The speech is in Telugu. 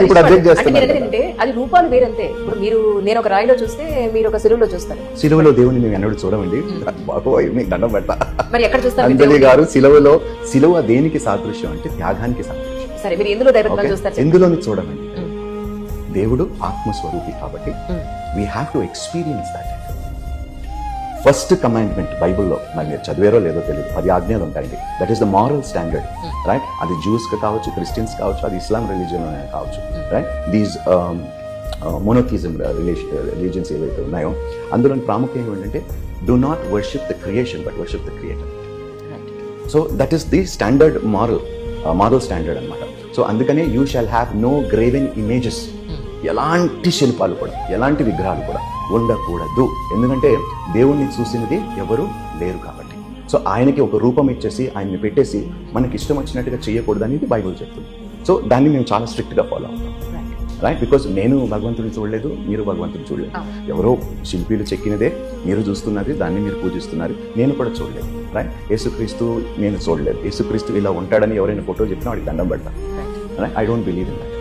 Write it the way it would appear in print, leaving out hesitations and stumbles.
ఇప్పుడు అప్డేట్ చేస్తున్నారు. అంటే అది రూపాలు వేరంతే. ఇప్పుడు మీరు నేను ఒక రాయిలో చూస్తే మీరు ఒక సిలువలో చూస్తారు. సిలువలో దేవుని మేము ఎన్నడూ చూడమండి. బాబోయ్ మీకు దండం పెట్ట. మరి ఎక్కడ చూస్తారు అంజలి గారు? సిలువ దేనికి సాదృశ్యం అంటే త్యాగానికి సాదృశ్యం. సరే, మీరు ఎందులో దైవత్వం చూస్తారు? ఎందులోని చూడమండి. దేవుడు ఆత్మస్వరూపి కాబట్టి we have to experience that. First commandment బైబుల్లో, మరి మీరు చదివారో లేదో తెలియదు, 10 ఆజ్ఞలు ఉంటాయండి. That is the moral standard, right? అది జూస్ కావచ్చు, క్రిస్టియన్స్ కావచ్చు, అది ఇస్లాం రిలీజియన్ కావచ్చు, రైట్? దీస్ మోనోథిజం రిలీజియన్స్ ఏవైతే ఉన్నాయో అందులోని ప్రాముఖ్యం ఏంటంటే do not worship the creation but worship the creator. So that is the standard moral standard అనమాట. సో అందుకనే you shall have no graven images. ఎలాంటి శిల్పాలు కూడా, ఎలాంటి విగ్రహాలు కూడా ఉండకూడదు. ఎందుకంటే దేవుణ్ణి చూసినది ఎవరు లేరు కాబట్టి. సో ఆయనకి ఒక రూపం ఇచ్చేసి ఆయన్ని పెట్టేసి మనకి ఇష్టం వచ్చినట్టుగా చేయకూడదు అనేది బైబుల్ చెప్తుంది. సో దాన్ని మేము చాలా స్ట్రిక్ట్గా ఫాలో అవుతాం, రైట్? బికాజ్ నేను భగవంతుని చూడలేదు, మీరు భగవంతుని చూడలేదు. ఎవరో శిల్పీలు చెక్కినదే మీరు చూస్తున్నది, దాన్ని మీరు పూజిస్తున్నారు. నేను కూడా చూడలేదు, రైట్? యేసుక్రీస్తు నేను చూడలేదు. యేసుక్రీస్తు ఇలా ఉంటాడని ఎవరైనా ఫోటో చెప్పినా వాడికి దండం పెడతాను, right? I don't believe in that.